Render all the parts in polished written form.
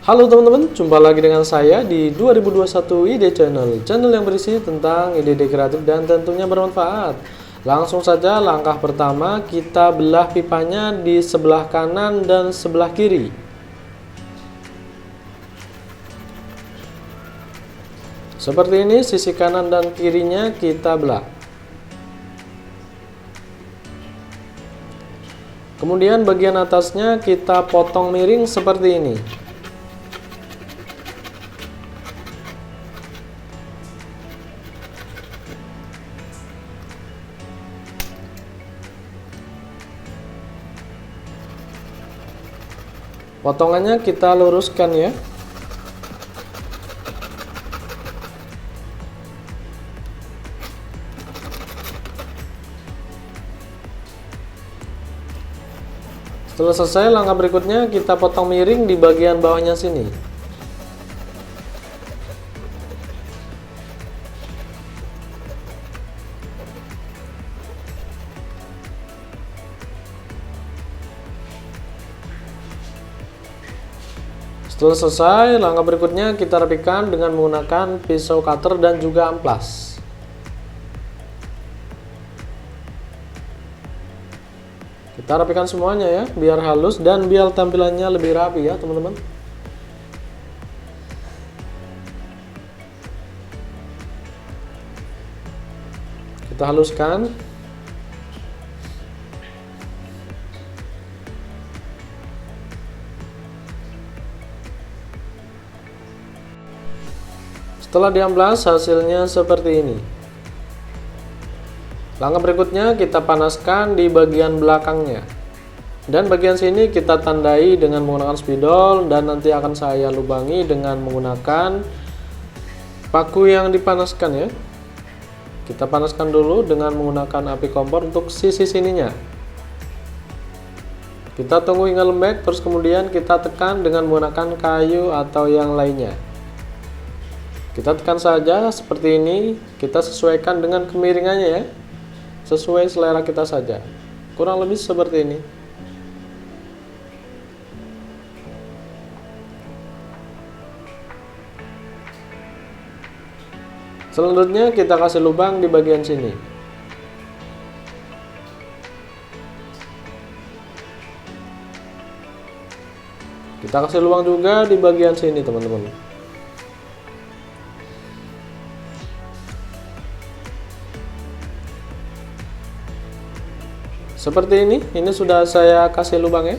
Halo teman-teman, jumpa lagi dengan saya di 2021 Ide Channel yang berisi tentang ide-ide kreatif dan tentunya bermanfaat. Langsung saja langkah pertama, kita belah pipanya di sebelah kanan dan sebelah kiri. Seperti ini, sisi kanan dan kirinya kita belah. Kemudian bagian atasnya kita potong miring seperti ini. Potongannya kita luruskan ya. Setelah selesai, langkah berikutnya kita potong miring di bagian bawahnya sini. Setelah selesai, langkah berikutnya kita rapikan dengan menggunakan pisau cutter dan juga amplas. Kita rapikan semuanya ya, biar halus dan biar tampilannya lebih rapi ya teman-teman. Kita haluskan. Setelah diamplas, hasilnya seperti ini. Langkah berikutnya kita panaskan di bagian belakangnya. Dan bagian sini kita tandai dengan menggunakan spidol dan nanti akan saya lubangi dengan menggunakan paku yang dipanaskan ya. Kita panaskan dulu dengan menggunakan api kompor untuk sisi sininya. Kita tunggu hingga lembek, terus kemudian kita tekan dengan menggunakan kayu atau yang lainnya. Kita tekan saja seperti ini, kita sesuaikan dengan kemiringannya ya. Sesuai selera kita saja. Kurang lebih seperti ini. Selanjutnya kita kasih lubang di bagian sini. Kita kasih lubang juga di bagian sini, teman-teman. Seperti ini sudah saya kasih lubang ya.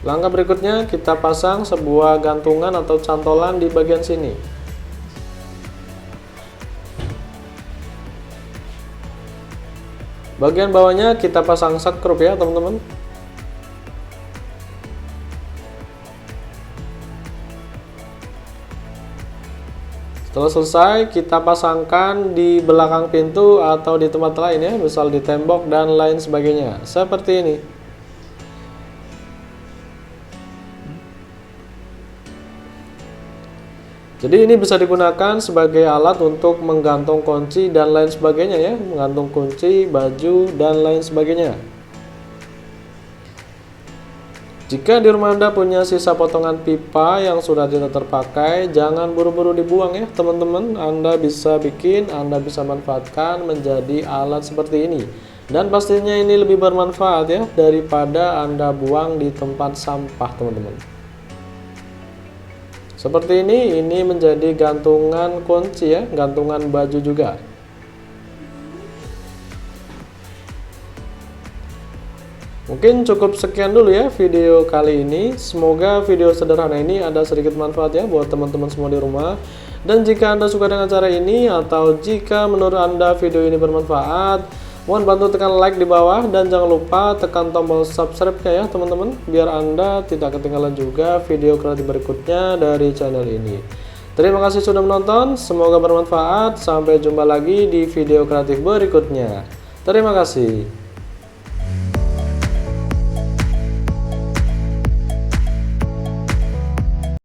Langkah berikutnya kita pasang sebuah gantungan atau cantolan di bagian sini. Bagian bawahnya kita pasang sekrup ya teman-teman. Setelah selesai, kita pasangkan di belakang pintu atau di tempat lain ya, misal di tembok dan lain sebagainya. Seperti ini. Jadi ini bisa digunakan sebagai alat untuk menggantung kunci dan lain sebagainya ya, menggantung kunci, baju dan lain sebagainya. Jika di rumah Anda punya sisa potongan pipa yang sudah tidak terpakai, jangan buru-buru dibuang ya teman-teman. Anda bisa bikin, Anda bisa manfaatkan menjadi alat seperti ini. Dan pastinya ini lebih bermanfaat ya daripada Anda buang di tempat sampah teman-teman. Seperti ini menjadi gantungan kunci ya, gantungan baju juga. Mungkin cukup sekian dulu ya video kali ini. Semoga video sederhana ini ada sedikit manfaat ya buat teman-teman semua di rumah. Dan jika Anda suka dengan cara ini atau jika menurut Anda video ini bermanfaat, mohon bantu tekan like di bawah dan jangan lupa tekan tombol subscribe-nya ya teman-teman, biar Anda tidak ketinggalan juga video kreatif berikutnya dari channel ini. Terima kasih sudah menonton, semoga bermanfaat. Sampai jumpa lagi di video kreatif berikutnya. Terima kasih.